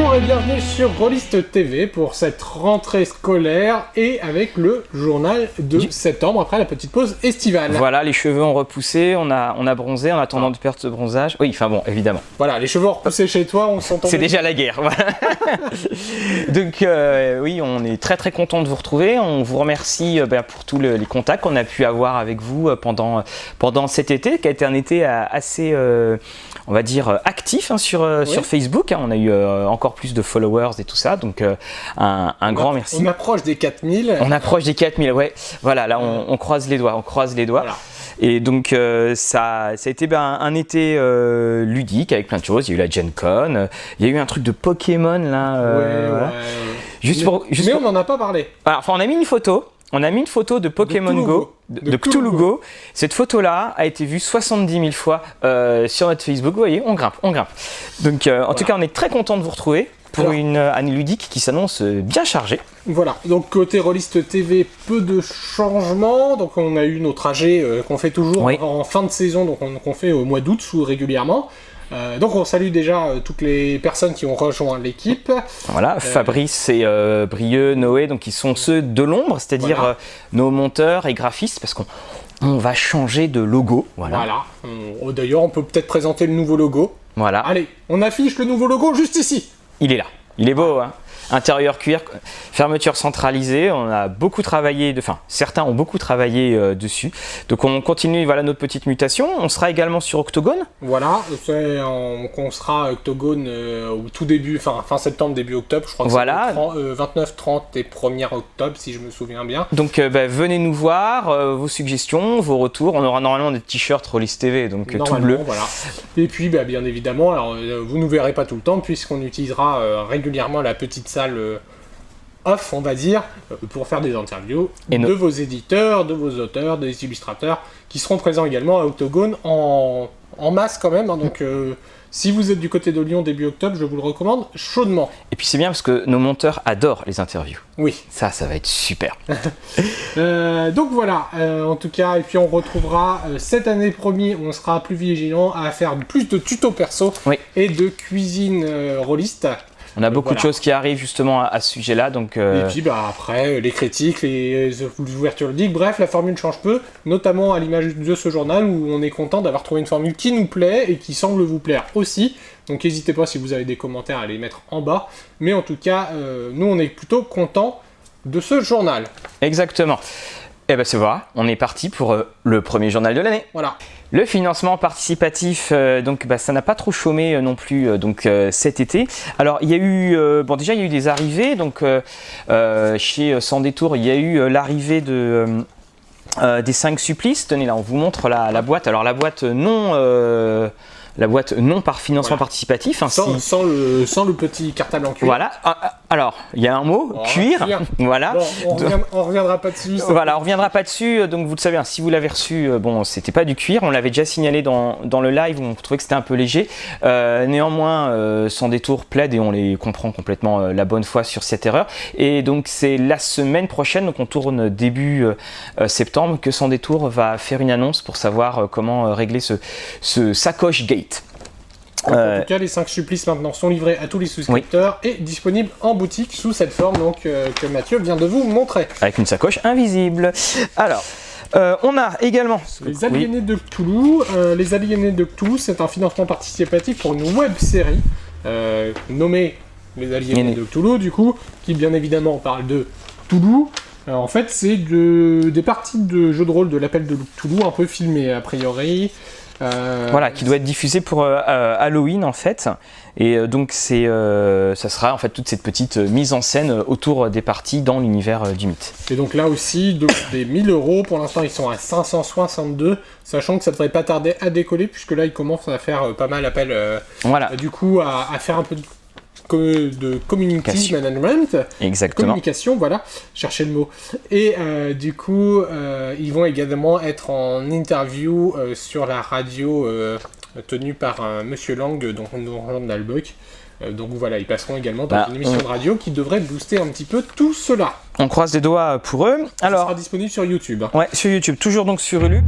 Bonjour et bienvenue sur Rollist TV pour cette rentrée scolaire et avec le journal de septembre après la petite pause estivale. Voilà, les cheveux ont repoussé, on a bronzé en attendant de perdre ce bronzage. Oui, enfin bon, évidemment. Voilà, les cheveux ont repoussé chez toi, on s'entend. C'est déjà la guerre, voilà. Donc oui, on est très très content de vous retrouver. On vous remercie pour tous les contacts qu'on a pu avoir avec vous pendant cet été, qui a été un été assez, on va dire, actif sur Facebook. On a eu encore plus de followers et tout ça, donc un grand merci. On approche des 4000. On approche des 4000, ouais. Voilà, là on croise les doigts, Voilà. Et donc ça a été un été ludique avec plein de choses. Il y a eu la Gen Con, il y a eu un truc de Pokémon là. Mais on n'en a pas parlé. Alors, on a mis une photo. On a mis une photo de Pokémon Go, de Cthulhu Go. Cette photo-là a été vue 70 000 fois sur notre Facebook. Vous voyez, on grimpe. Donc, en tout cas, on est très content de vous retrouver pour une année ludique qui s'annonce bien chargée. Voilà, donc côté Rollist TV, peu de changements. Donc, on a eu nos trajets qu'on fait toujours en fin de saison, donc qu'on fait au mois d'août régulièrement. Donc on salue déjà toutes les personnes qui ont rejoint l'équipe. Voilà, Fabrice et Brieux, Noé, donc ils sont ceux de l'ombre, c'est-à-dire nos monteurs et graphistes, parce qu'on va changer de logo. Voilà. D'ailleurs, on peut peut-être présenter le nouveau logo. Voilà. Allez, on affiche le nouveau logo juste ici. Il est là, il est beau, hein. Intérieur cuir, fermeture centralisée, on a beaucoup travaillé, certains ont beaucoup travaillé dessus. Donc on continue, voilà notre petite mutation. On sera également sur Octogone. Voilà, on sera Octogone au tout début, fin septembre, début octobre, je crois que c'est 29, 30 et 1er octobre si je me souviens bien. Donc venez nous voir, vos suggestions, vos retours. On aura normalement des t-shirts Rollist TV, donc tout bleu. Voilà. Et puis bien évidemment, alors, vous ne nous verrez pas tout le temps puisqu'on utilisera régulièrement la petite salle off, on va dire, pour faire des interviews de vos éditeurs, de vos auteurs, des illustrateurs qui seront présents également à Octogone en masse quand même. Donc si vous êtes du côté de Lyon début octobre, je vous le recommande chaudement. Et puis c'est bien parce que nos monteurs adorent les interviews. Oui. Ça va être super. Donc voilà, en tout cas, et puis on retrouvera cette année promis, on sera plus vigilant à faire plus de tutos perso et de cuisine rolliste. On a beaucoup de choses qui arrivent justement à ce sujet-là. Donc, Et puis après, les critiques, les ouvertures ludiques, bref, la formule change peu, notamment à l'image de ce journal où on est content d'avoir trouvé une formule qui nous plaît et qui semble vous plaire aussi. Donc n'hésitez pas si vous avez des commentaires à les mettre en bas. Mais en tout cas, nous on est plutôt contents de ce journal. Exactement. Et c'est voilà, on est parti pour le premier journal de l'année. Voilà. Le financement participatif, donc ça n'a pas trop chômé non plus cet été. Alors il y a eu, déjà il y a eu des arrivées, donc chez Sans Détour il y a eu l'arrivée des 5 supplices. Tenez là, on vous montre la boîte. Alors la boîte non par financement participatif. Hein, sans le petit cartable en cuir. Voilà. Alors, il y a un mot, cuir. Voilà. Bon, on reviendra pas dessus. Voilà, on reviendra pas dessus. Donc vous le savez, si vous l'avez reçu, c'était pas du cuir. On l'avait déjà signalé dans le live où on trouvait que c'était un peu léger. Néanmoins, Sans Détour plaide et on les comprend complètement la bonne foi sur cette erreur. Et donc c'est la semaine prochaine, donc on tourne début septembre, que Sans Détour va faire une annonce pour savoir comment régler ce sacoche gate. En tout cas, les 5 supplices maintenant sont livrés à tous les souscripteurs et disponibles en boutique sous cette forme que Mathieu vient de vous montrer. Avec une sacoche invisible. Alors, on a également... Les Aliénés de Cthulhu. Les Aliénés de Cthulhu, c'est un financement participatif pour une web série nommée Les Aliénés de Cthulhu, du coup, qui bien évidemment parle de Cthulhu. En fait, c'est des parties de jeux de rôle de l'appel de Cthulhu, un peu filmées a priori. Voilà, qui doit être diffusé pour Halloween en fait, et donc ça sera en fait toute cette petite mise en scène autour des parties dans l'univers du mythe. Et donc là aussi, des 1000 €, pour l'instant ils sont à 562, sachant que ça devrait pas tarder à décoller, puisque là ils commencent à faire pas mal appel du coup à faire un peu de community management. Exactement. Communication, voilà, cherchez le mot. Et du coup, ils vont également être en interview sur la radio tenue par Monsieur Lang, donc Journal Buck. Donc voilà, ils passeront également dans une émission de radio qui devrait booster un petit peu tout cela. On croise les doigts pour eux. Alors, ça sera disponible sur YouTube. Ouais, sur YouTube, toujours donc sur Ulu.